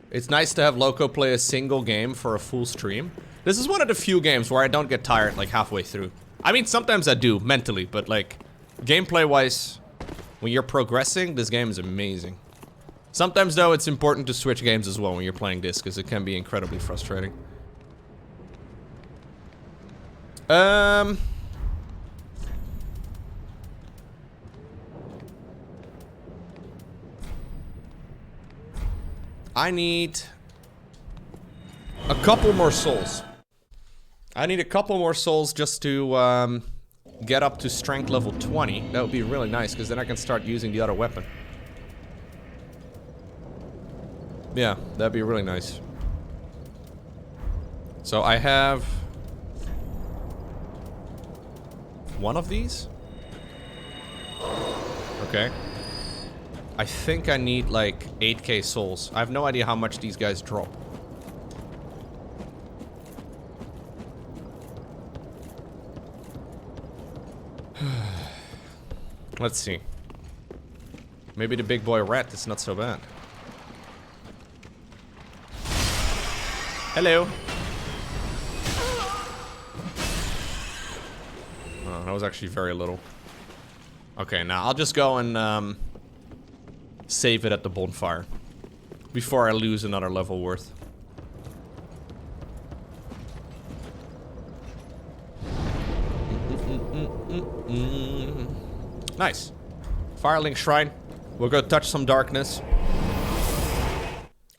It's nice to have Lowko play a single game for a full stream. This is one of the few games where I don't get tired like halfway through. I mean, sometimes I do mentally, but like gameplay-wise, when you're progressing, this game is amazing. Sometimes though, it's important to switch games as well when you're playing this, because it can be incredibly frustrating. I need a couple more souls. I need a couple more souls just to get up to strength level 20. That would be really nice, because then I can start using the other weapon. Yeah, that'd be really nice. So I have one of these. Okay. I think I need like 8k souls. I have no idea how much these guys drop. Let's see. Maybe the big boy rat is not so bad. Hello. Oh, that was actually very little. Okay, now I'll just go and save it at the bonfire before I lose another level worth. Nice. Firelink Shrine. We'll go touch some darkness.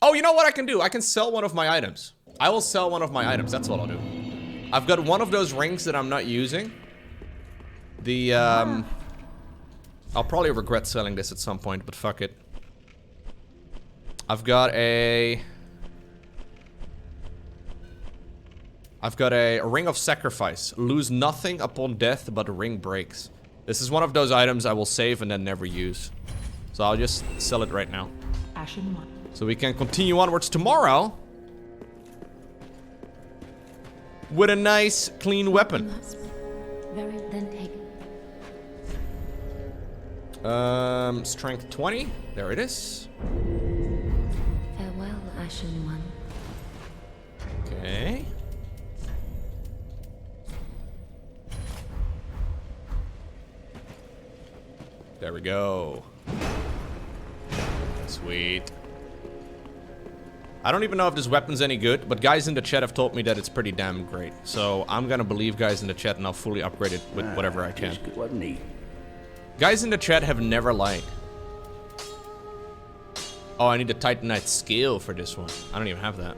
Oh, you know what I can do? I can sell one of my items. I will sell one of my items. That's what I'll do. I've got one of those rings that I'm not using. The, I'll probably regret selling this at some point, but fuck it. I've got a ring of sacrifice. Lose nothing upon death, but the ring breaks. This is one of those items I will save and then never use. So I'll just sell it right now. Ashen one. So we can continue onwards tomorrow with a nice, clean weapon. Very then taken. Strength 20. There it is. Farewell, Ashen one. Okay. There we go. Sweet. I don't even know if this weapon's any good, but guys in the chat have told me that it's pretty damn great. So I'm gonna believe guys in the chat and I'll fully upgrade it with whatever I can. Wasn't he? Guys in the chat have never lied. Oh, I need a Titanite scale for this one. I don't even have that.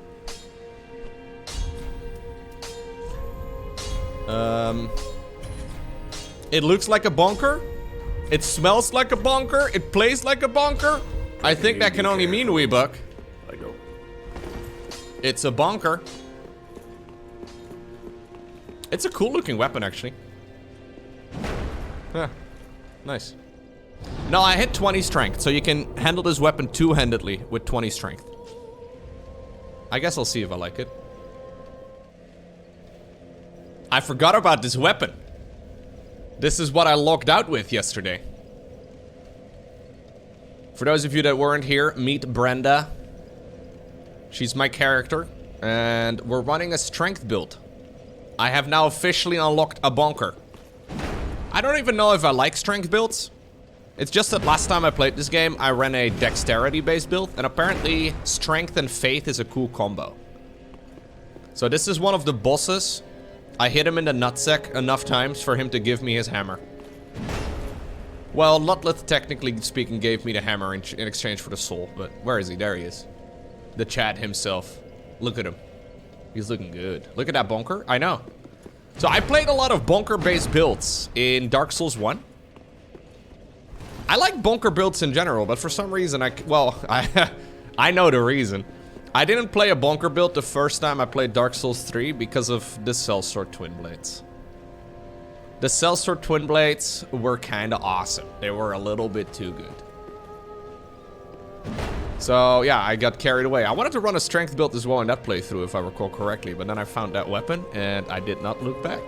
It looks like a bunker. It smells like a bunker. It plays like a bunker. I think that can only mean Weebuck. I go. It's a bunker. It's a cool looking weapon, actually. Yeah, nice. Now I hit 20 strength, so you can handle this weapon two-handedly with 20 strength. I guess I'll see if I like it. I forgot about this weapon. This is what I logged out with yesterday. For those of you that weren't here, meet Brenda. She's my character, and we're running a strength build. I have now officially unlocked a bunker. I don't even know if I like strength builds. It's just that last time I played this game, I ran a dexterity-based build, and apparently strength and faith is a cool combo. So this is one of the bosses. I hit him in the nutsack enough times for him to give me his hammer. Well, Lutleth, technically speaking, gave me the hammer in exchange for the soul, but where is he? There he is. The Chad himself. Look at him. He's looking good. Look at that bunker. I know. So I played a lot of bunker-based builds in Dark Souls 1. I like bunker builds in general, but for some reason I know the reason. I didn't play a bunker build the first time I played Dark Souls 3 because of the Sellsword Twin Blades. The Sellsword Twin Blades were kinda awesome. They were a little bit too good. So yeah, I got carried away. I wanted to run a strength build as well in that playthrough if I recall correctly, but then I found that weapon and I did not look back.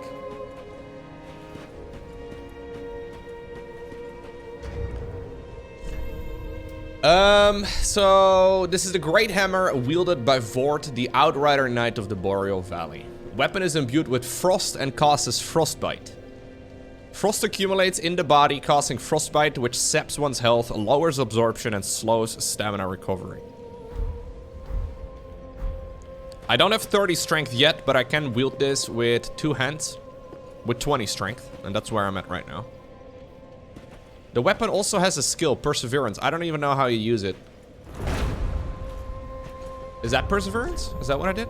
So this is the Great Hammer wielded by Vort, the Outrider Knight of the Boreal Valley. Weapon is imbued with frost and causes frostbite. Frost accumulates in the body, causing frostbite, which saps one's health, lowers absorption, and slows stamina recovery. I don't have 30 strength yet, but I can wield this with 2 hands, with 20 strength, and that's where I'm at right now. The weapon also has a skill, Perseverance. I don't even know how you use it. Is that Perseverance? Is that what I did?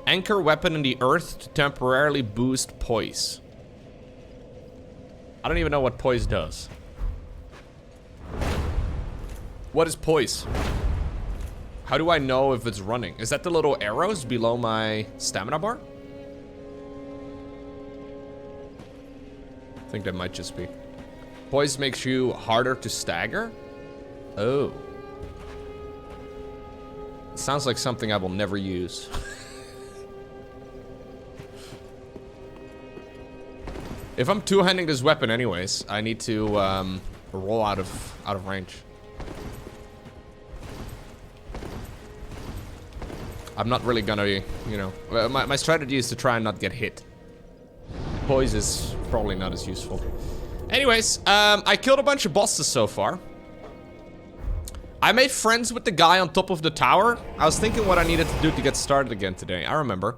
Anchor weapon in the earth to temporarily boost poise. I don't even know what poise does. What is poise? How do I know if it's running? Is that the little arrows below my stamina bar? I think that might just be. Poise makes you harder to stagger? Oh. It sounds like something I will never use. If I'm two-handing this weapon anyways, I need to roll out of range. I'm not really gonna, you know, my strategy is to try and not get hit. Poise is probably not as useful. Anyways, I killed a bunch of bosses so far. I made friends with the guy on top of the tower. I was thinking what I needed to do to get started again today. I remember.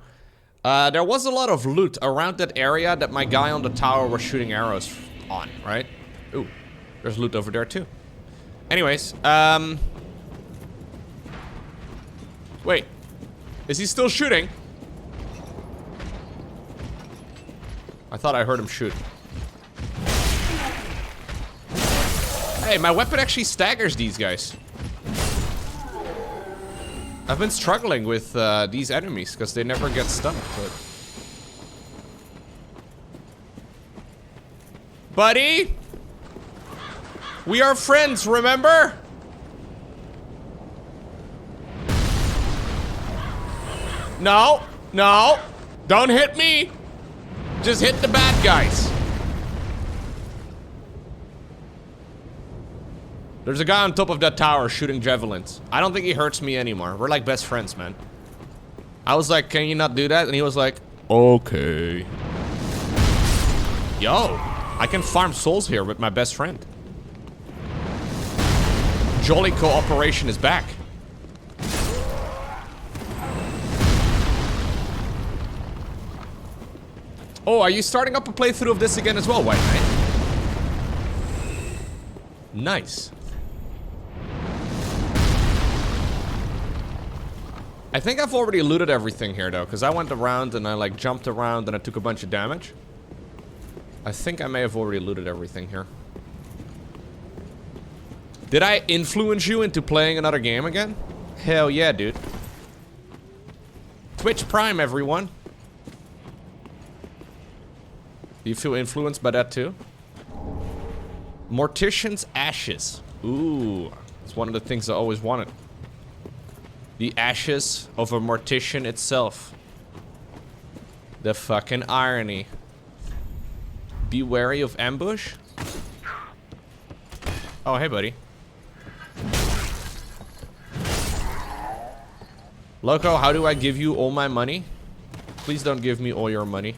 There was a lot of loot around that area that my guy on the tower was shooting arrows on, right? Ooh, there's loot over there too. Anyways, wait. Is he still shooting? I thought I heard him shoot. Hey, my weapon actually staggers these guys. I've been struggling with these enemies because they never get stunned, but... Buddy! We are friends, remember? No, no, don't hit me. Just hit the bad guys. There's a guy on top of that tower shooting javelins. I don't think he hurts me anymore. We're like best friends, man. I was like, can you not do that? And he was like, okay. Yo, I can farm souls here with my best friend. Jolly cooperation is back. Oh, are you starting up a playthrough of this again as well, White Knight? Nice. I think I've already looted everything here, though, because I went around and I, like, jumped around and I took a bunch of damage. I think I may have already looted everything here. Did I influence you into playing another game again? Hell yeah, dude. Twitch Prime, everyone. Do you feel influenced by that too? Mortician's Ashes. Ooh, it's one of the things I always wanted. The ashes of a mortician itself. The fucking irony. Be wary of ambush. Oh, hey, buddy. Lowko, how do I give you all my money? Please don't give me all your money.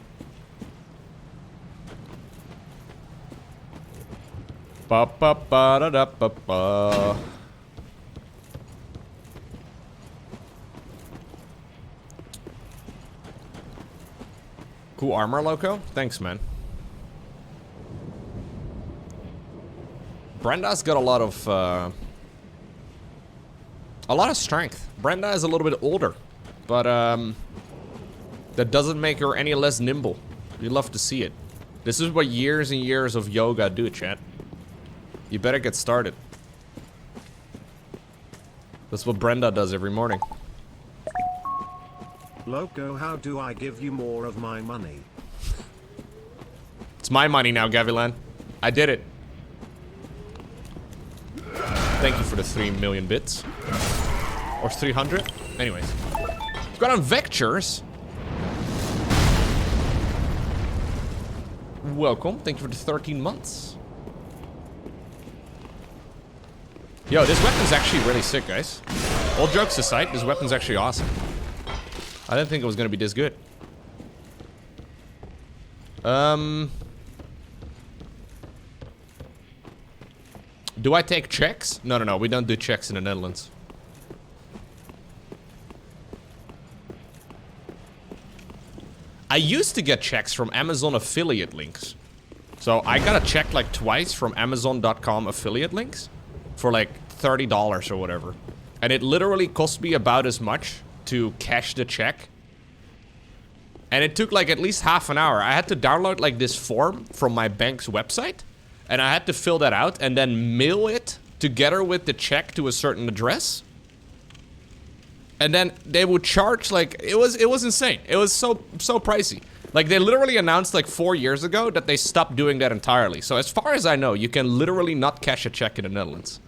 Ba ba ba da da ba ba. Cool armor, Lowko. Thanks, man. Brenda's got a lot of strength. Brenda is a little bit older, but that doesn't make her any less nimble. You love to see it. This is what years and years of yoga do, chat. You better get started. That's what Brenda does every morning. Lowko, how do I give you more of my money? It's my money now, Gavilan. I did it. Thank you for the 3 million bits. Or 300. Anyways. Got on Vectures. Welcome. Thank you for the 13 months. Yo, this weapon's actually really sick, guys. All jokes aside, this weapon's actually awesome. I didn't think it was gonna be this good. Do I take checks? No, we don't do checks in the Netherlands. I used to get checks from Amazon affiliate links. So I got a check like twice from Amazon.com affiliate links for like $30 or whatever. And it literally cost me about as much to cash the check. And it took like at least half an hour. I had to download like this form from my bank's website. And I had to fill that out and then mail it together with the check to a certain address. And then they would charge like, it was insane. It was so pricey. Like they literally announced like 4 years ago that they stopped doing that entirely. So as far as I know, you can literally not cash a check in the Netherlands.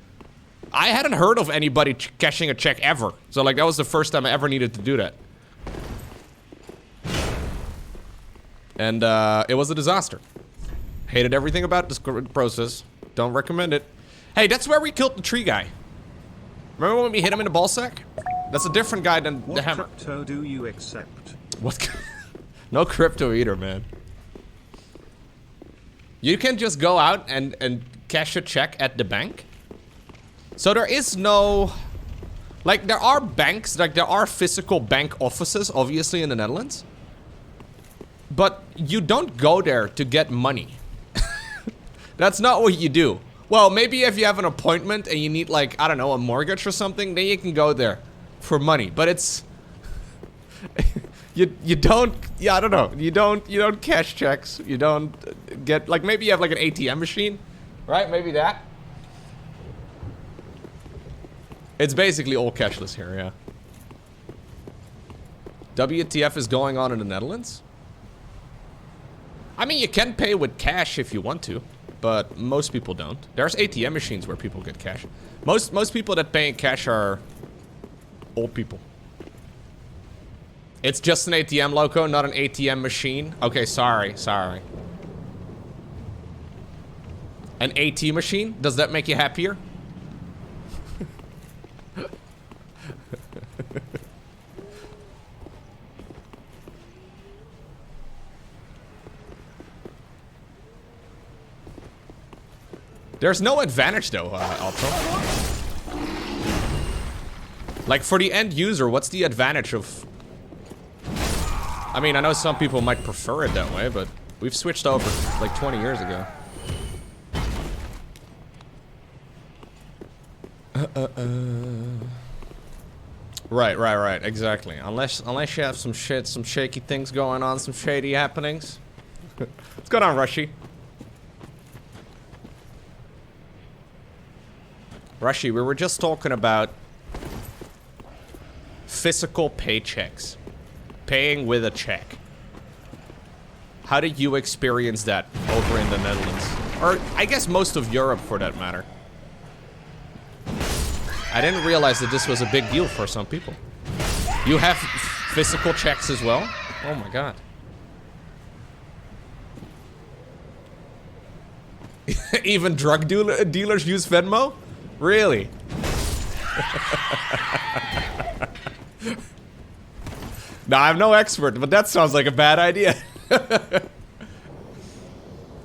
I hadn't heard of anybody cashing a check ever. So like that was the first time I ever needed to do that. And it was a disaster. Hated everything about this process. Don't recommend it. Hey, that's where we killed the tree guy. Remember when we hit him in the ballsack? That's a different guy than the hammer. What crypto do you accept? What? No crypto either, man. You can just go out and cash a check at the bank. So there is no... Like, there are banks, like there are physical bank offices, obviously, in the Netherlands. But you don't go there to get money. That's not what you do. Well, maybe if you have an appointment and you need, like, I don't know, a mortgage or something, then you can go there for money. But it's... you don't... Yeah, I don't know. You don't cash checks. You don't get... Like, maybe you have, like, an ATM machine. Right? Maybe that. It's basically all cashless here, yeah. WTF is going on in the Netherlands? I mean, you can pay with cash if you want to, but most people don't. There's ATM machines where people get cash. Most people that pay in cash are old people. It's just an ATM, Lowko, not an ATM machine. Okay, sorry. An AT machine? Does that make you happier? There's no advantage though, Alto. Like for the end user, what's the advantage of... I mean, I know some people might prefer it that way, but we've switched over like 20 years ago. Right, exactly. Unless you have some shaky things going on, some shady happenings. What's going on, Rushy? Rushy, we were just talking about physical paychecks. Paying with a check. How did you experience that over in the Netherlands? Or, I guess most of Europe, for that matter. I didn't realize that this was a big deal for some people. You have physical checks as well? Oh my god. Even drug dealers use Venmo? Really? Now, I'm no expert, but that sounds like a bad idea.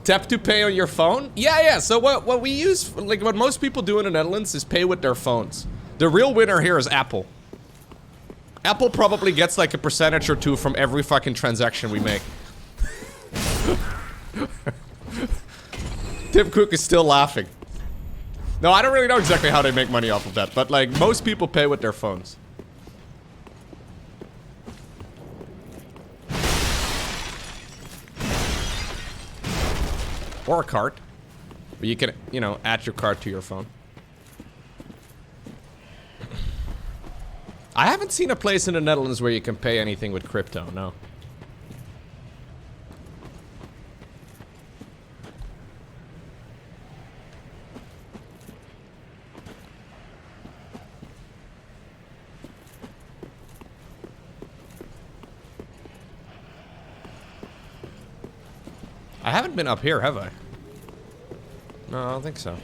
Tap to pay on your phone? Yeah. So what we use, like what most people do in the Netherlands is pay with their phones. The real winner here is Apple. Apple probably gets like a percentage or two from every fucking transaction we make. Tim Cook is still laughing. No, I don't really know exactly how they make money off of that, but like most people pay with their phones. Or a card. But you can, you know, add your card to your phone. I haven't seen a place in the Netherlands where you can pay anything with crypto, no. I haven't been up here, have I? No, I don't think so.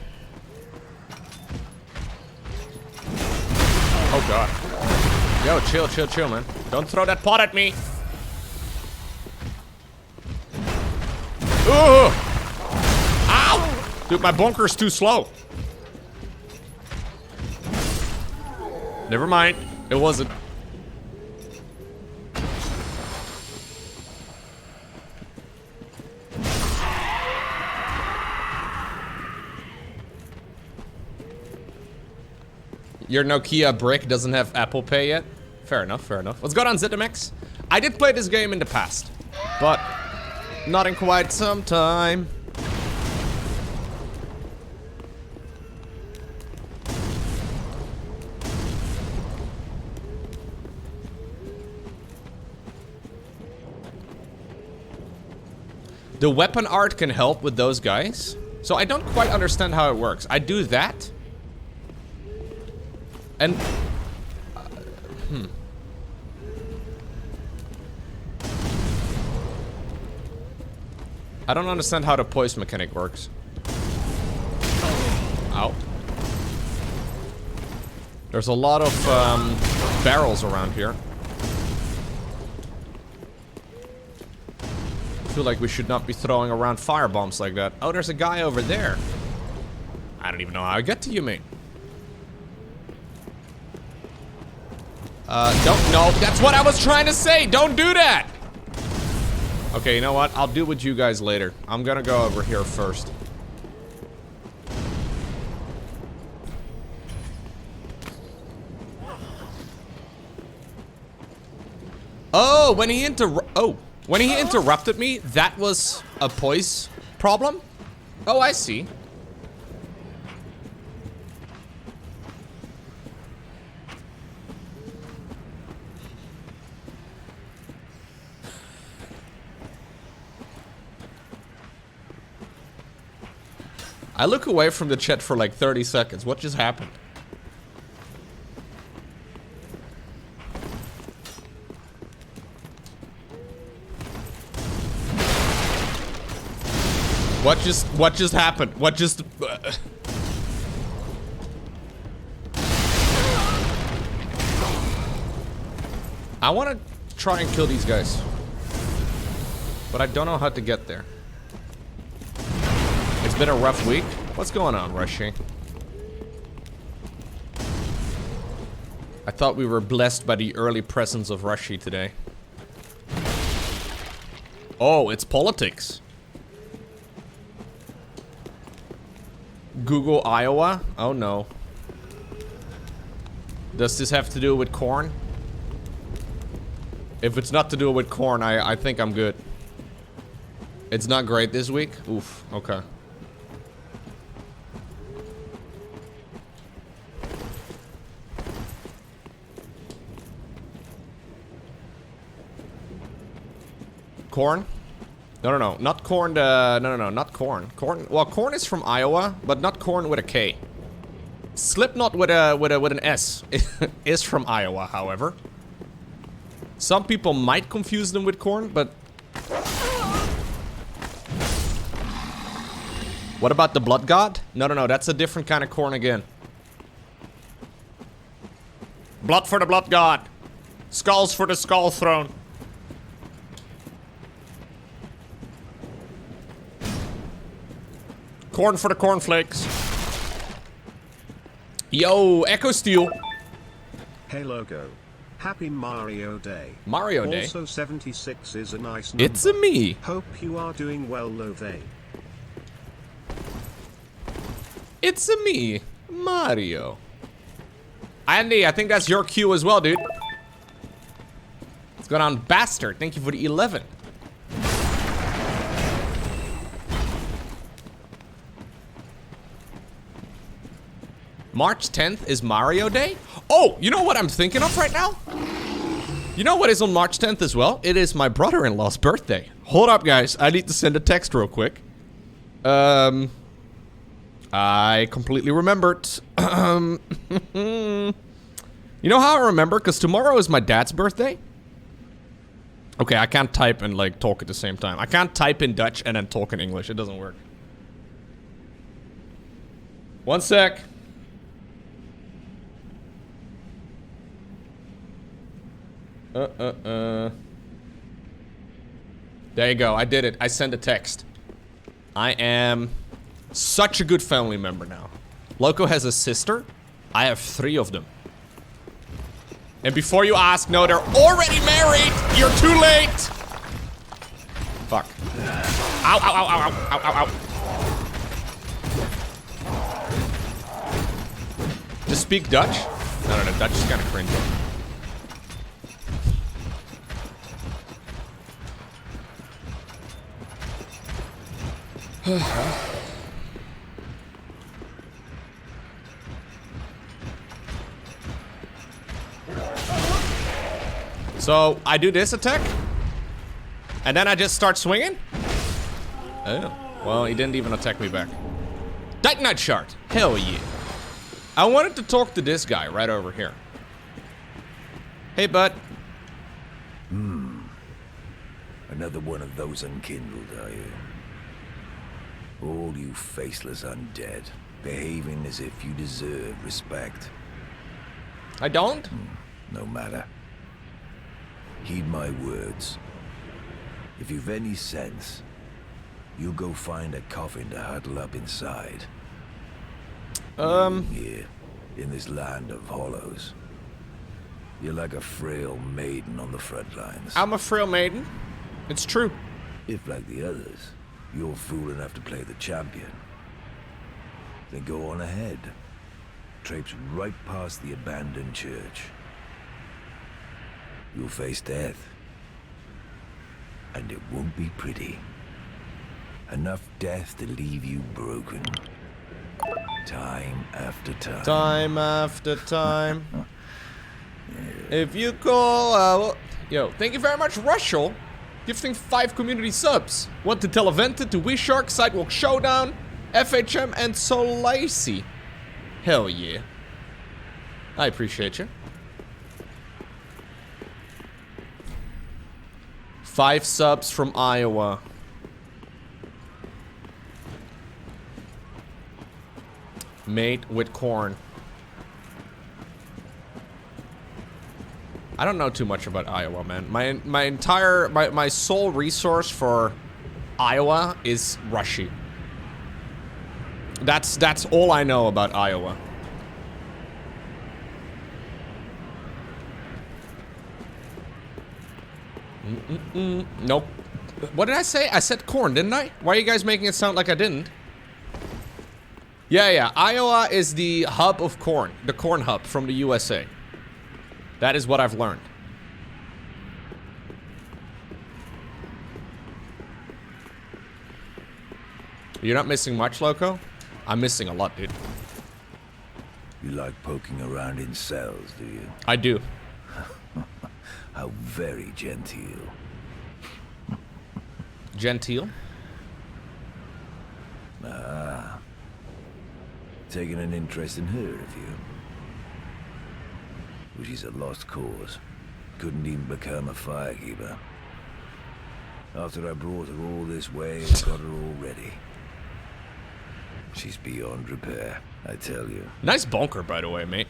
Oh god. Yo, chill, chill, chill, man. Don't throw that pot at me. Ooh! Ow! Dude, my bunker's too slow. Never mind. It wasn't. Your Nokia brick doesn't have Apple Pay yet? Fair enough, fair enough. What's going on, ZMX? I did play this game in the past, but not in quite some time. The weapon art can help with those guys. So I don't quite understand how it works. I do that. And... I don't understand how the poise mechanic works. Ow. There's a lot of barrels around here. I feel like we should not be throwing around fire bombs like that. Oh, there's a guy over there. I don't even know how I get to you, mate. Don't, no, that's what I was trying to say. Don't do that. Okay, you know what? I'll do with you guys later. I'm gonna go over here first. Oh, when he interrupted me, that was a poise problem? Oh, I see. I look away from the chat for like 30 seconds. What just happened? What just happened? What just... I want to try and kill these guys. But I don't know how to get there. It's been a rough week. What's going on, Rushy? I thought we were blessed by the early presence of Rushy today. Oh, it's politics. Google, Iowa? Oh no. Does this have to do with corn? If it's not to do with corn, I think I'm good. It's not great this week? Oof, okay. Corn? No, not corn, no, not corn. Corn, well, corn is from Iowa, but not corn with a K. Slipknot with an S is from Iowa, however. Some people might confuse them with corn, but... What about the Blood God? No, that's a different kind of corn again. Blood for the Blood God. Skulls for the Skull Throne. Corn for the cornflakes. Yo, Echo Steel. Hey, Lowko. Happy Mario Day. Mario Day? Also, 76 is a nice number. It's a me. Hope you are doing well, Love. It's a me, Mario. Andy, I think that's your cue as well, dude. What's going on, Bastard? Thank you for the 11. March 10th is Mario Day? Oh, you know what I'm thinking of right now? You know what is on March 10th as well? It is my brother-in-law's birthday. Hold up, guys. I need to send a text real quick. I completely remembered. You know how I remember? Because tomorrow is my dad's birthday. Okay, I can't type and, like, talk at the same time. I can't type in Dutch and then talk in English. It doesn't work. One sec. There you go. I did it. I sent a text. I am such a good family member now. Lowko has a sister. I have 3 of them. And before you ask, no, they're already married. You're too late. Fuck. Ow, ow, ow, ow, ow, ow, ow. Just speak Dutch? No, Dutch is kind of cringy. So, I do this attack, and then I just start swinging? Oh, well, he didn't even attack me back. Titanite shard, hell yeah. I wanted to talk to this guy right over here. Hey, bud. Another one of those unkindled, are you? All you faceless undead, behaving as if you deserve respect. I don't? No matter. Heed my words. If you've any sense, you go find a coffin to huddle up inside. Here, in this land of hollows. You're like a frail maiden on the front lines. I'm a frail maiden. It's true. If, like the others, you're fool enough to play the champion, then go on ahead. Traipse right past the abandoned church. You'll face death. And it won't be pretty. Enough death to leave you broken. Time after time. Time after time. If you call, yo, thank you very much, Russell. Gifting 5 community subs. Want to tell Avented to Wishark, Sidewalk Showdown, FHM, and Solacy. Hell yeah. I appreciate you. 5 subs from Iowa. Mate with corn. I don't know too much about Iowa, man. My sole resource for Iowa is Rushy. That's all I know about Iowa. Nope. What did I say? I said corn, didn't I? Why are you guys making it sound like I didn't? Yeah. Iowa is the hub of corn. The corn hub from the USA. That is what I've learned. You're not missing much, Lowko? I'm missing a lot, dude. You like poking around in cells, do you? I do. How very genteel. Genteel? Taking an interest in her, have you? Well, she's a lost cause. Couldn't even become a firekeeper. After I brought her all this way, I got her all ready. She's beyond repair, I tell you. Nice bonker, by the way, mate.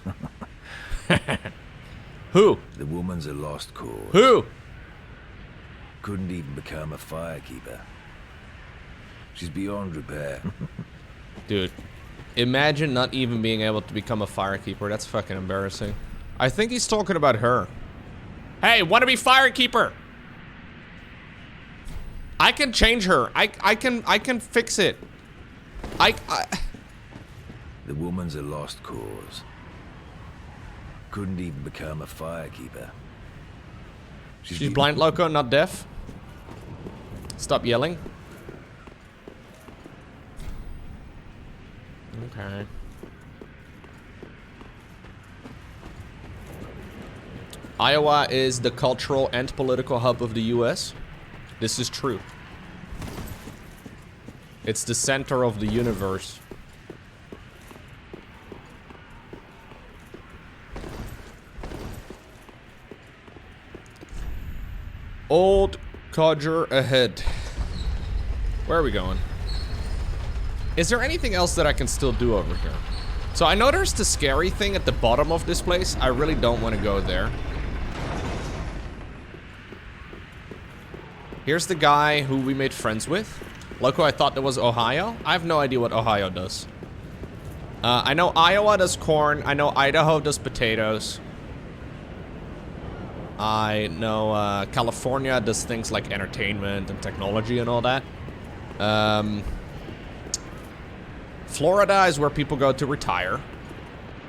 Who? The woman's a lost cause. Who? Couldn't even become a firekeeper. She's beyond repair. Dude, imagine not even being able to become a firekeeper. That's fucking embarrassing. I think he's talking about her. Hey, wanna be firekeeper? I can change her. I can fix it. The woman's a lost cause. Couldn't even become a firekeeper. She's blind, Lowko, not deaf. Stop yelling. Okay. Iowa is the cultural and political hub of the US. This is true. It's the center of the universe. Old Codger ahead. Where are we going? Is there anything else that I can still do over here? So I know there's the scary thing at the bottom of this place. I really don't want to go there. Here's the guy who we made friends with. Lowko, I thought that was Ohio. I have no idea what Ohio does. I know Iowa does corn. I know Idaho does potatoes. I know California does things like entertainment and technology and all that. Florida is where people go to retire.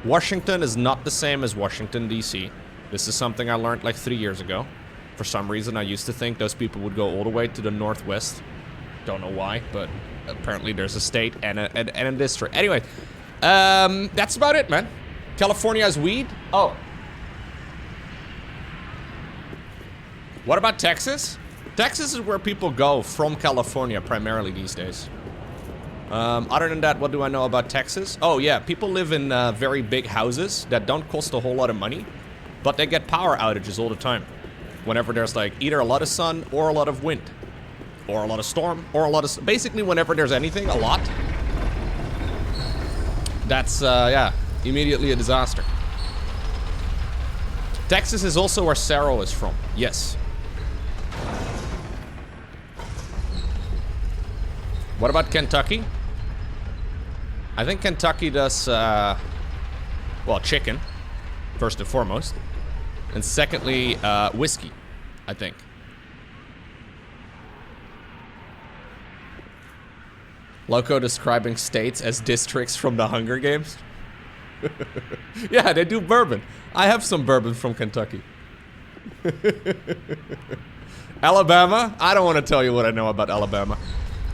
Washington is not the same as Washington, D.C. This is something I learned like 3 years ago. For some reason, I used to think those people would go all the way to the northwest. Don't know why, but apparently there's a state and a district. Anyway, that's about it, man. California has weed. Oh. What about Texas? Texas is where people go from California primarily these days. Other than that, what do I know about Texas? Oh yeah, people live in very big houses that don't cost a whole lot of money, but they get power outages all the time. Whenever there's like either a lot of sun or a lot of wind, or a lot of storm, or a lot of... Basically, whenever there's anything, a lot, that's, yeah, immediately a disaster. Texas is also where Sarah is from. Yes. What about Kentucky? I think Kentucky does, well, chicken, first and foremost. And secondly, whiskey, I think. Lowko describing states as districts from the Hunger Games. Yeah, they do bourbon. I have some bourbon from Kentucky. Alabama? I don't want to tell you what I know about Alabama.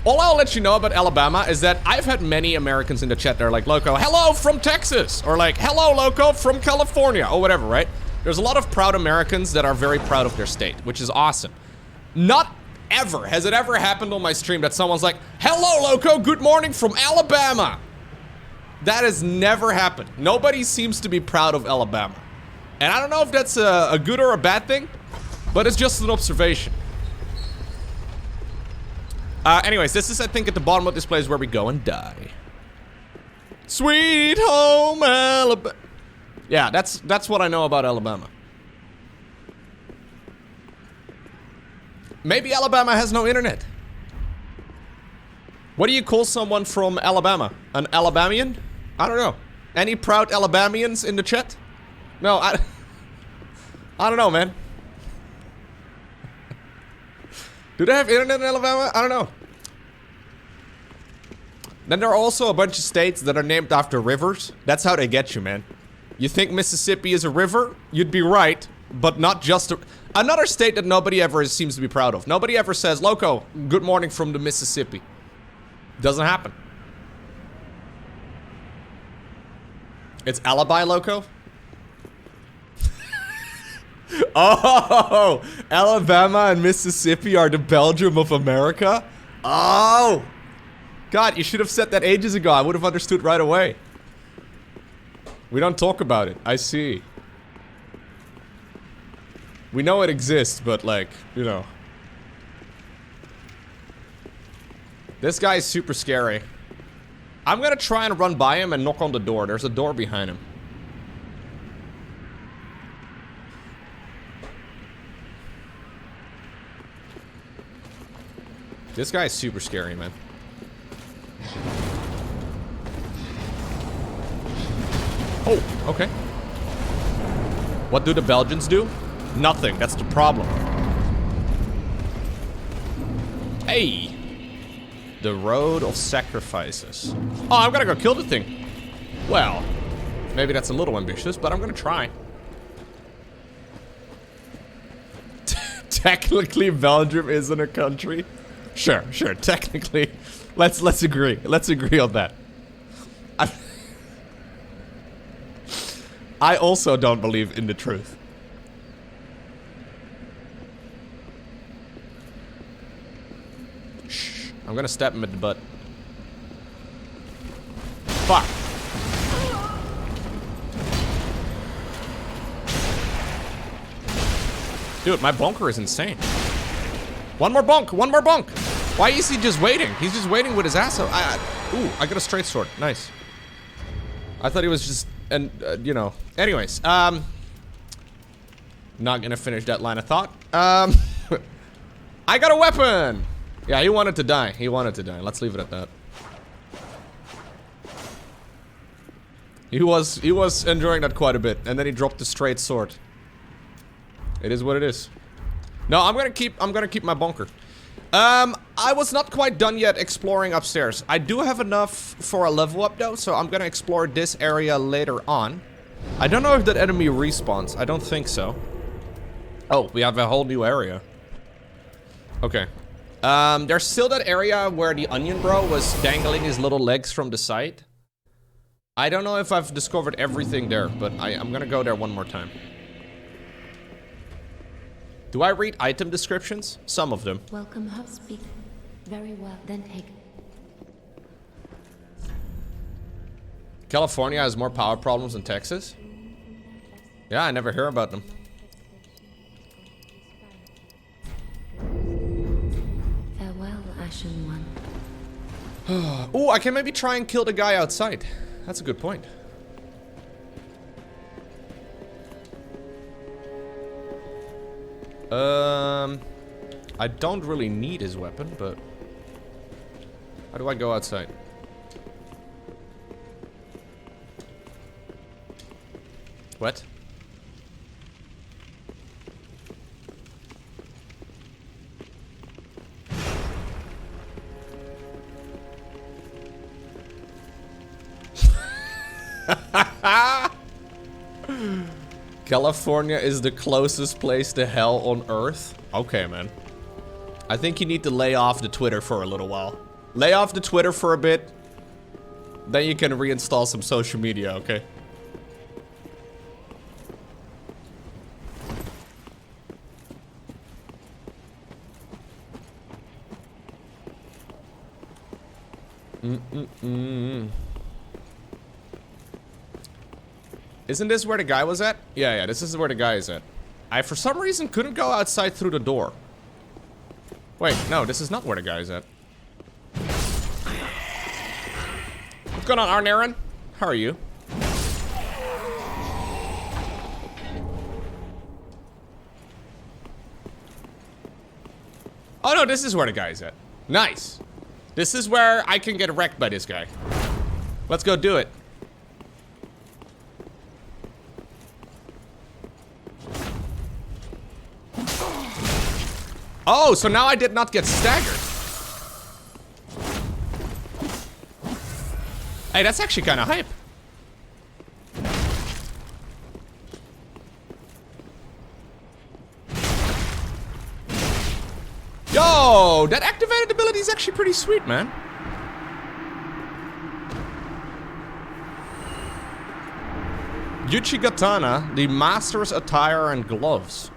All I'll let you know about Alabama is that I've had many Americans in the chat that are like, Lowko, hello from Texas! Or like, hello, Lowko, from California! Or whatever, right? There's a lot of proud Americans that are very proud of their state, which is awesome. Not ever has it ever happened on my stream that someone's like, hello, Lowko, good morning from Alabama! That has never happened. Nobody seems to be proud of Alabama. And I don't know if that's a good or a bad thing, but it's just an observation. Anyways, this is, I think, at the bottom of this place where we go and die. Sweet home Alabama. Yeah, that's what I know about Alabama. Maybe Alabama has no internet. What do you call someone from Alabama? An Alabamian? I don't know. Any proud Alabamians in the chat? No, I don't know, man. Do they have internet in Alabama? I don't know. Then there are also a bunch of states that are named after rivers. That's how they get you, man. You think Mississippi is a river? You'd be right, but not just another state that nobody ever seems to be proud of. Nobody ever says, Lowko, good morning from the Mississippi. Doesn't happen. It's alibi, Lowko? Oh, Alabama and Mississippi are the Belgium of America? Oh! God, you should have said that ages ago. I would have understood right away. We don't talk about it. I see. We know it exists, but like, you know. This guy is super scary. I'm gonna try and run by him and knock on the door. There's a door behind him. This guy is super scary, man. Oh, okay. What do the Belgians do? Nothing. That's the problem. Hey! The road of sacrifices. Oh, I'm gonna go kill the thing. Well, maybe that's a little ambitious, but I'm gonna try. Technically, Belgium isn't a country. Sure, technically. Let's agree. Let's agree on that. I also don't believe in the truth. Shh. I'm gonna stab him at the butt. Fuck. Dude, my bunker is insane. One more bunk! One more bunk! Why is he just waiting? He's just waiting with his ass out. Ooh, I got a straight sword. Nice. I thought he was just... And, you know. Anyways, not gonna finish that line of thought. I got a weapon! Yeah, he wanted to die. He wanted to die. Let's leave it at that. He was enjoying that quite a bit, and then he dropped the straight sword. It is what it is. No, I'm gonna keep my bunker. I was not quite done yet exploring upstairs. I do have enough for a level up though, so I'm gonna explore this area later on. I don't know if that enemy respawns. I don't think so. Oh, we have a whole new area. Okay. There's still that area where the onion bro was dangling his little legs from the side. I don't know if I've discovered everything there, but I'm gonna go there one more time. Do I read item descriptions? Some of them. Welcome, hub speaker. Very well, then taken. California has more power problems than Texas? Yeah, I never hear about them. Farewell, Ashen One. Oh, I can maybe try and kill the guy outside. That's a good point. I don't really need his weapon, but how do I go outside? What? California is the closest place to hell on Earth? Okay, man. I think you need to lay off the Twitter for a little while. Lay off the Twitter for a bit. Then you can reinstall some social media, okay? Isn't this where the guy was at? Yeah, this is where the guy is at. I, for some reason, couldn't go outside through the door. Wait, no, this is not where the guy is at. What's going on, Ariandel? How are you? Oh, no, this is where the guy is at. Nice. This is where I can get wrecked by this guy. Let's go do it. Oh, so now I did not get staggered. Hey, that's actually kind of hype. Yo, that activated ability is actually pretty sweet, man. Yuchigatana, the master's attire and gloves.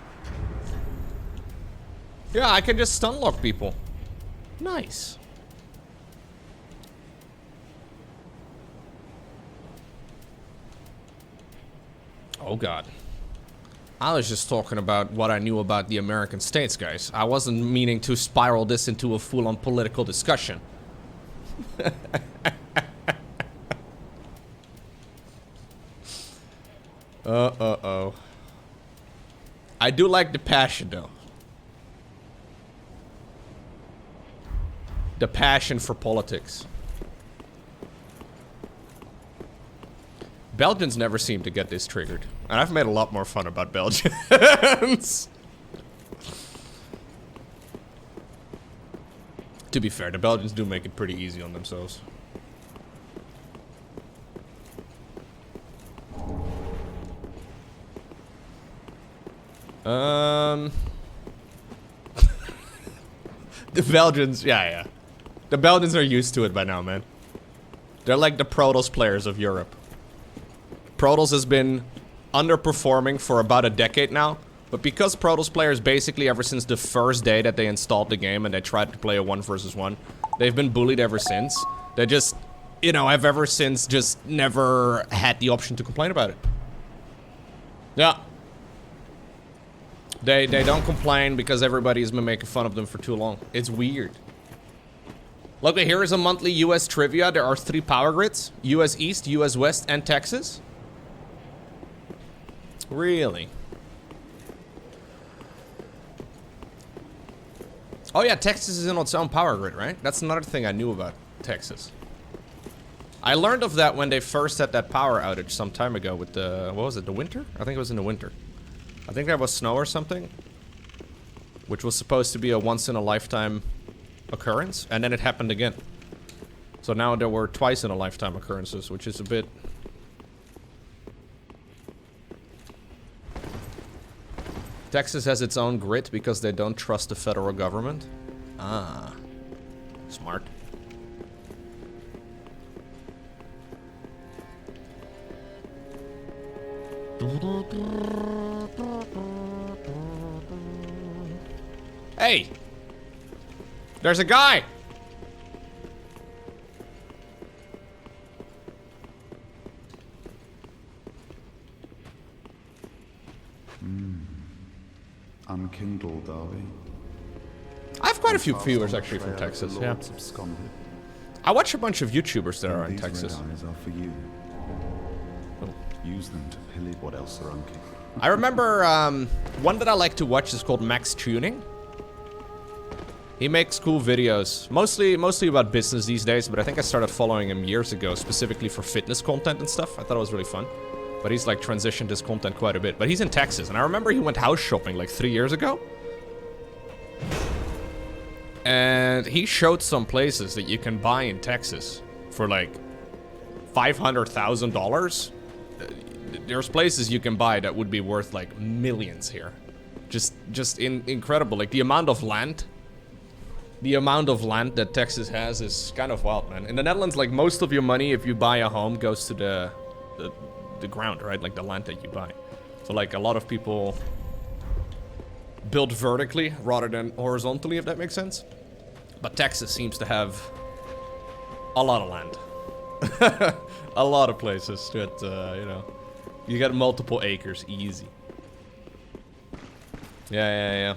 Yeah, I can just stun lock people. Nice. Oh god. I was just talking about what I knew about the American states, guys. I wasn't meaning to spiral this into a full-on political discussion. Uh-oh. I do like the passion, though. The passion for politics. Belgians never seem to get this triggered. And I've made a lot more fun about Belgians. To be fair, the Belgians do make it pretty easy on themselves. The Belgians, yeah. The Belgians are used to it by now, man. They're like the Protoss players of Europe. Protoss has been underperforming for about a decade now, but because Protoss players basically ever since the first day that they installed the game and they tried to play a 1 versus 1, they've been bullied ever since. They just, you know, have ever since just never had the option to complain about it. Yeah. They don't complain because everybody's been making fun of them for too long. It's weird. Look, here is a monthly US trivia. There are 3 power grids. US East, US West, and Texas. Really? Oh yeah, Texas is in its own power grid, right? That's another thing I knew about Texas. I learned of that when they first had that power outage some time ago with the, what was it, the winter? I think it was in the winter. I think there was snow or something, which was supposed to be a once-in-a-lifetime occurrence, and then it happened again. So now there were twice-in-a-lifetime occurrences, which is a bit... Texas has its own grid because they don't trust the federal government. Ah. Smart. Hey! There's a guy! Unkindled, are we? I have quite a few viewers actually from Texas, yeah. I watch a bunch of YouTubers that are in Texas. These red eyes are for you. Oh. Use them to pillage what else are unking. I remember one that I like to watch is called Max Tuning. He makes cool videos, mostly about business these days, but I think I started following him years ago, specifically for fitness content and stuff. I thought it was really fun. But he's like transitioned his content quite a bit. But he's in Texas, and I remember he went house shopping like 3 years ago. And he showed some places that you can buy in Texas for like $500,000. There's places you can buy that would be worth like millions here. Just incredible. Like the amount of land that Texas has is kind of wild, man. In the Netherlands, like most of your money, if you buy a home, goes to the ground, right? Like the land that you buy. So like a lot of people build vertically rather than horizontally, if that makes sense. But Texas seems to have a lot of land. A lot of places that, you know, you got multiple acres, easy. Yeah.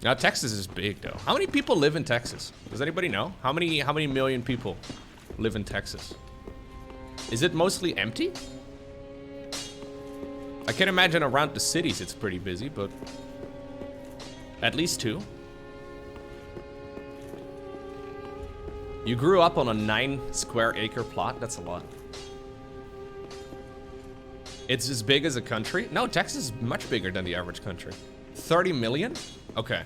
Now Texas is big though. How many people live in Texas? Does anybody know? How many million people live in Texas? Is it mostly empty? I can imagine around the cities it's pretty busy, but at least 2. You grew up on a 9 square acre plot? That's a lot. It's as big as a country? No, Texas is much bigger than the average country. 30 million? Okay.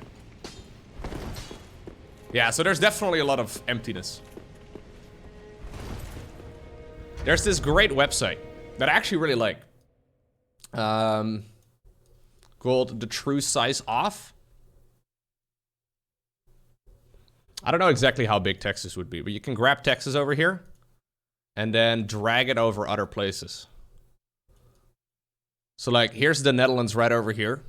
Yeah, so there's definitely a lot of emptiness. There's this great website that I actually really like. Called The True Size Off. I don't know exactly how big Texas would be, but you can grab Texas over here and then drag it over other places. So like, here's the Netherlands right over here.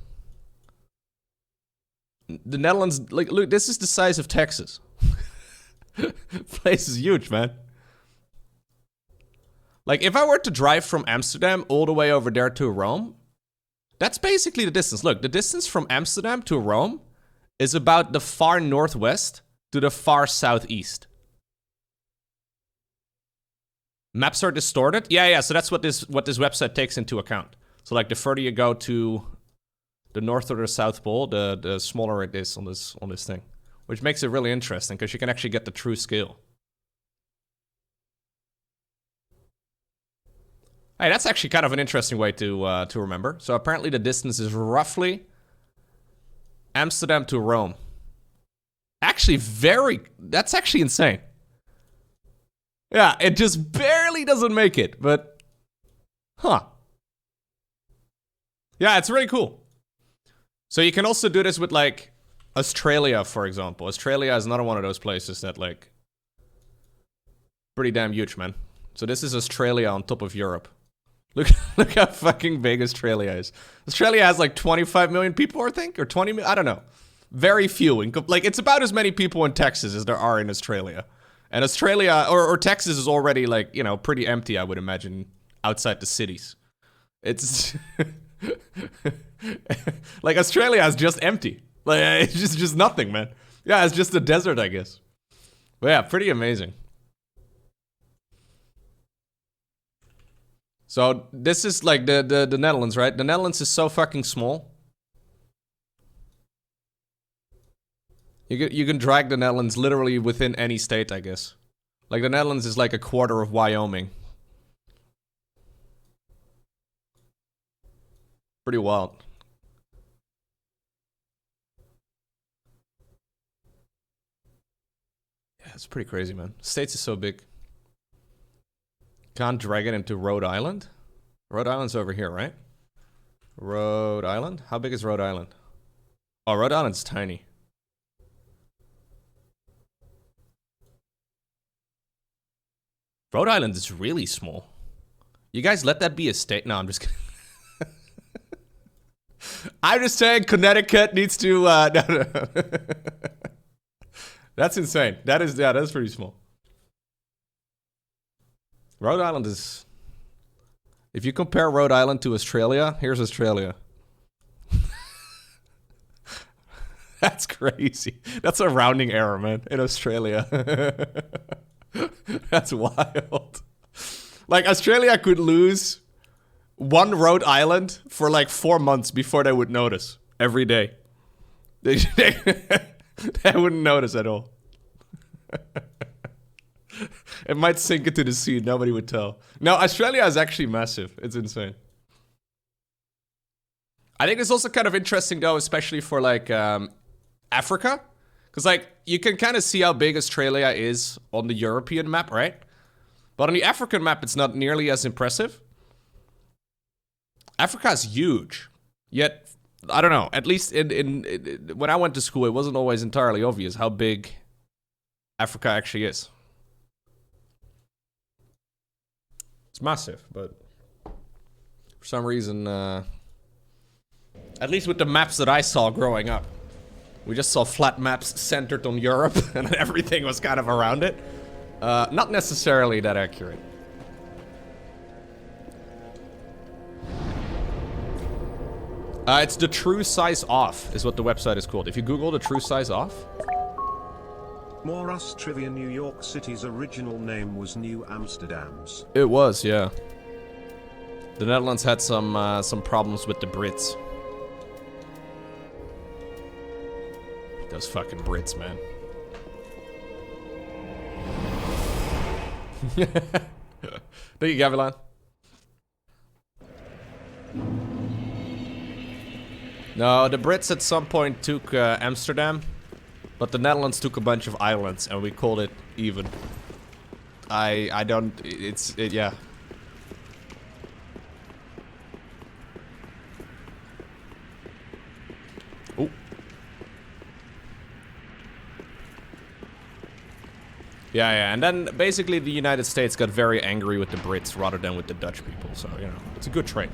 The Netherlands, like, look, this is the size of Texas. Place is huge, man. Like, if I were to drive from Amsterdam all the way over there to Rome, that's basically the distance. Look, the distance from Amsterdam to Rome is about the far northwest to the far southeast. Maps are distorted? Yeah, so that's what this website takes into account. So, like, the further you go to the north or the south pole, the smaller it is on this thing. Which makes it really interesting, because you can actually get the true scale. Hey, that's actually kind of an interesting way to remember. So apparently the distance is roughly Amsterdam to Rome. Actually, that's actually insane. Yeah, it just barely doesn't make it, but, huh. Yeah, it's really cool. So you can also do this with, like, Australia, for example. Australia is another one of those places that, like, pretty damn huge, man. So this is Australia on top of Europe. Look how fucking big Australia is. Australia has like 25 million people, I think, or 20 million, I don't know. Very few. Like, it's about as many people in Texas as there are in Australia. And Australia, or Texas is already, like, you know, pretty empty, I would imagine, outside the cities. It's... like, Australia is just empty. Like, it's just nothing, man. Yeah, it's just a desert, I guess. But yeah, pretty amazing. So this is like the Netherlands, right? The Netherlands is so fucking small. You can drag the Netherlands literally within any state, I guess. Like the Netherlands is like a quarter of Wyoming. Pretty wild. Yeah, it's pretty crazy, man. States is so big. Can't drag it into Rhode Island? Rhode Island's over here, right? Rhode Island? How big is Rhode Island? Oh, Rhode Island's tiny. Rhode Island is really small. You guys let that be a state? No, I'm just kidding. I'm just saying Connecticut needs to, no. That's insane. That's pretty small. Rhode Island is... If you compare Rhode Island to Australia, here's Australia. That's crazy. That's a rounding error, man, in Australia. That's wild. Like, Australia could lose one Rhode Island for like 4 months before they would notice. Every day. They wouldn't notice at all. It might sink into the sea. Nobody would tell. No, Australia is actually massive. It's insane. I think it's also kind of interesting, though, especially for like Africa. Because like you can kind of see how big Australia is on the European map, right? But on the African map, it's not nearly as impressive. Africa is huge. Yet, I don't know. At least in when I went to school, it wasn't always entirely obvious how big Africa actually is. It's massive, but for some reason, at least with the maps that I saw growing up, we just saw flat maps centered on Europe, and everything was kind of around it. Not necessarily that accurate. It's the true size off, is what the website is called. If you Google the true size off. More us trivia. New York City's original name was New Amsterdam's. It was, yeah. The Netherlands had some problems with the Brits. Those fucking Brits, man. Thank you, Gavilan. No, the Brits at some point took Amsterdam, but the Netherlands took a bunch of islands, and we called it even. I don't... yeah. Ooh. Yeah, and then basically the United States got very angry with the Brits rather than with the Dutch people, so, you know, it's a good trade.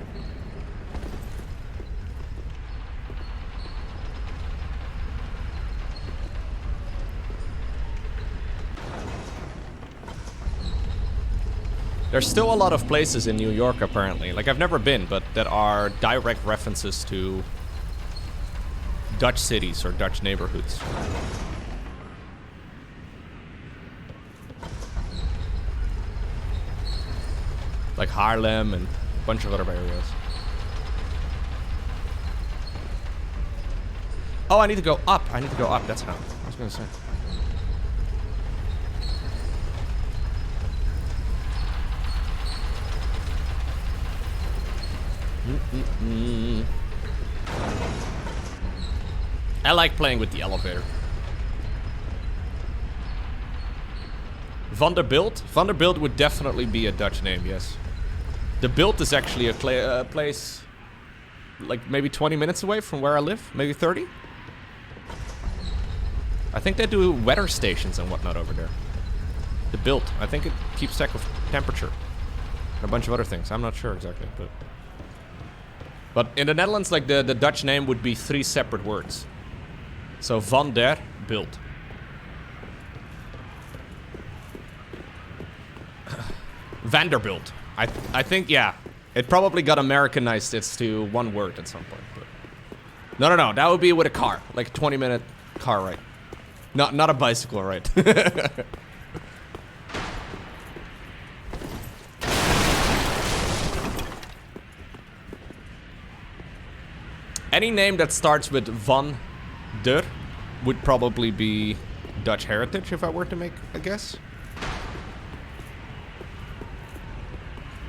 There's still a lot of places in New York, apparently. Like, I've never been, but that are direct references to Dutch cities or Dutch neighborhoods. Like Haarlem and a bunch of other areas. Oh, I need to go up. I need to go up. That's how. I was gonna say. I like playing with the elevator. Vanderbilt? Vanderbilt would definitely be a Dutch name, yes. The Bilt is actually a place like maybe 20 minutes away from where I live, maybe 30. I think they do weather stations and whatnot over there. The Bilt, I think it keeps track of temperature and a bunch of other things. I'm not sure exactly, but in the Netherlands, like the Dutch name would be 3 separate words. So Vanderbilt. Vanderbilt. I think, yeah. It probably got Americanized it's to one word at some point. But no. That would be with a car. Like a 20-minute car ride. Not a bicycle ride. Any name that starts with Van der would probably be Dutch heritage if I were to make a guess.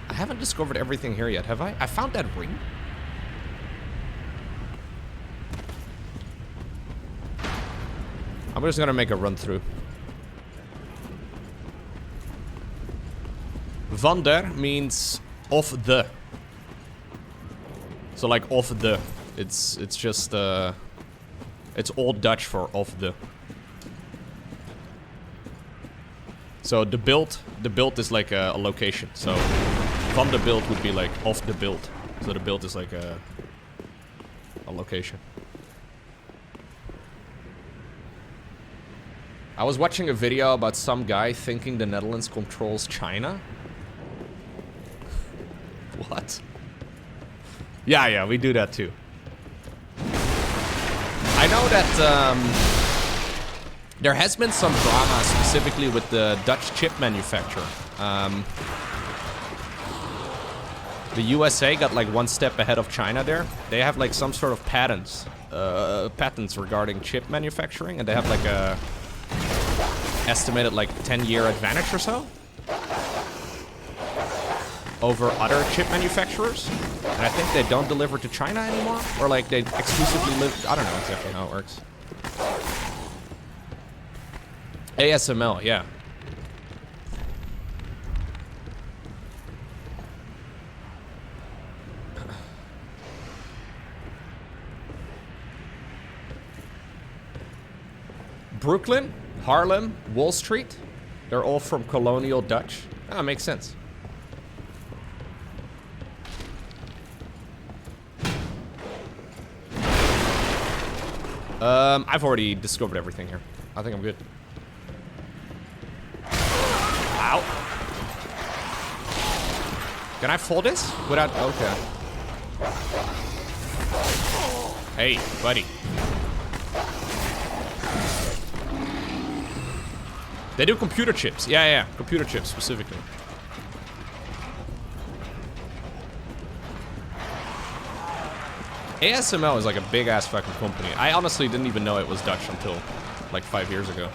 I haven't discovered everything here yet, have I? I found that ring. I'm just gonna make a run through. Vander means of the. So like of the. It's just it's Old Dutch for of the. So the build is like a location. So Vanderbilt would be like of the build. So the build is like a location. I was watching a video about some guy thinking the Netherlands controls China. What? Yeah, we do that too. I know that there has been some drama specifically with the Dutch chip manufacturer. The USA got like one step ahead of China there. They have like some sort of patents regarding chip manufacturing, and they have like a estimated like 10-year advantage or so over other chip manufacturers. And I think they don't deliver to China anymore, or like they exclusively live. I don't know exactly how it works. ASML, yeah. Brooklyn, Harlem, Wall Street, they're all from colonial Dutch. Ah, makes sense. I've already discovered everything here. I think I'm good. Ow. Can I fold this without... Okay. Hey, buddy. They do computer chips. Yeah, computer chips specifically. ASML is like a big ass fucking company. I honestly didn't even know it was Dutch until like 5 years ago.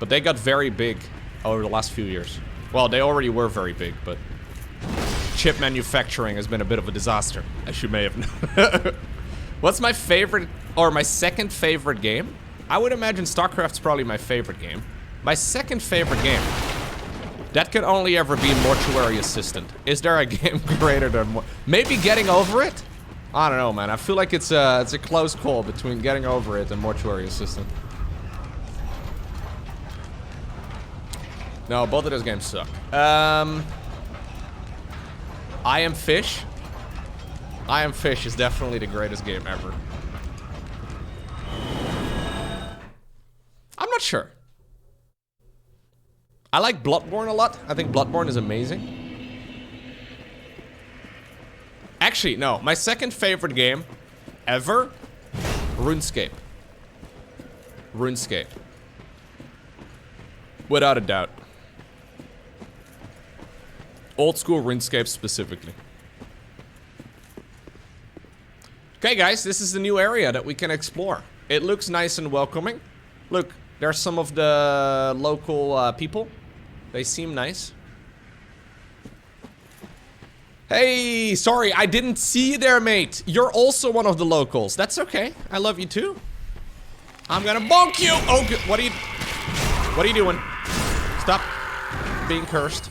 But they got very big over the last few years. Well, they already were very big, but chip manufacturing has been a bit of a disaster, as you may have known. What's my favorite, or my second favorite game? I would imagine StarCraft's probably my favorite game. My second favorite game. That could only ever be Mortuary Assistant. Is there a game greater than... Maybe Getting Over It? I don't know, man. I feel like it's a close call between Getting Over It and Mortuary Assistant. No, both of those games suck. I Am Fish. I Am Fish is definitely the greatest game ever. I'm not sure. I like Bloodborne a lot. I think Bloodborne is amazing. Actually, no. My second favorite game ever, RuneScape. RuneScape. Without a doubt. Old school RuneScape specifically. Okay, guys, this is the new area that we can explore. It looks nice and welcoming. Look, there's some of the local people. They seem nice. Hey, sorry, I didn't see you there, mate. You're also one of the locals. That's okay. I love you too. I'm gonna bonk you. Oh, good. What are you doing? Stop being cursed.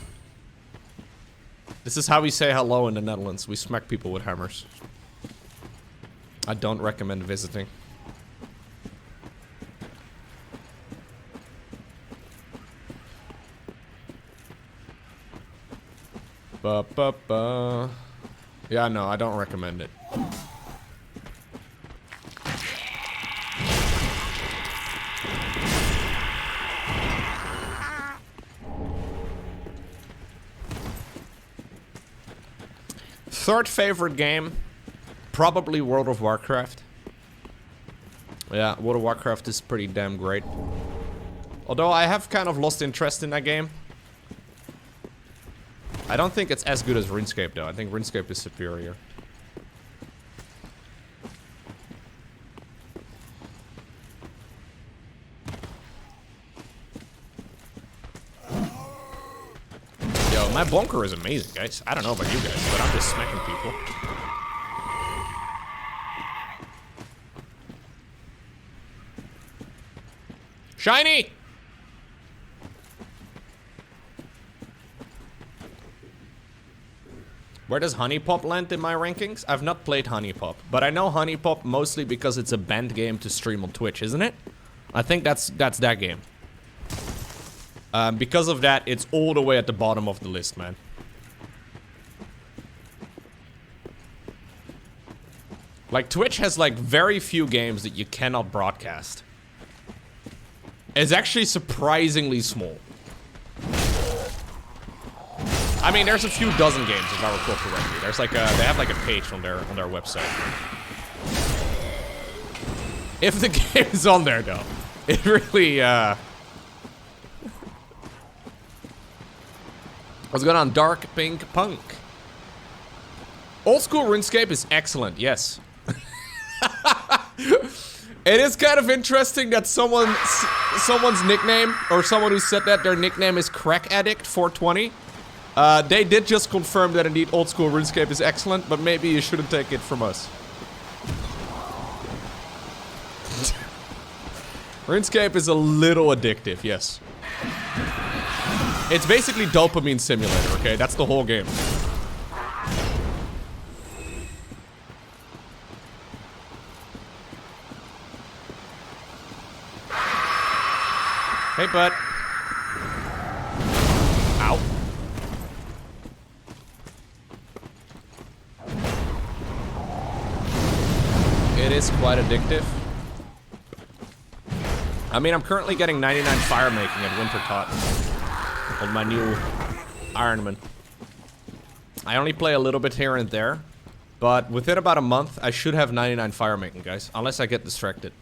This is how we say hello in the Netherlands. We smack people with hammers. I don't recommend visiting. Yeah, no, I don't recommend it. Third favorite game, probably World of Warcraft. Yeah, World of Warcraft is pretty damn great. Although I have kind of lost interest in that game. I don't think it's as good as RuneScape though. I think RuneScape is superior. Yo, my bunker is amazing, guys. I don't know about you guys, but I'm just smacking people. Shiny! Where does Honey Pop land in my rankings? I've not played Honey Pop, but I know Honey Pop mostly because it's a banned game to stream on Twitch, isn't it? I think that's that game. Because of that, it's all the way at the bottom of the list, man. Like, Twitch has, like, very few games that you cannot broadcast. It's actually surprisingly small. I mean, there's a few dozen games, if I recall correctly. There's like a, they have like a page on their website. If the game is on there, though, it really, What's going on, Dark Pink Punk? Old school RuneScape is excellent, yes. It is kind of interesting that someone's nickname, or someone who said that their nickname is Crack Addict 420. They did just confirm that indeed old school RuneScape is excellent, but maybe you shouldn't take it from us. RuneScape is a little addictive, yes. It's basically dopamine simulator, okay? That's the whole game. Hey, bud. Ow. It is quite addictive. I mean, I'm currently getting 99 fire making at Winter Cotton on my new Ironman. I only play a little bit here and there, but within about a month, I should have 99 fire making, guys, unless I get distracted.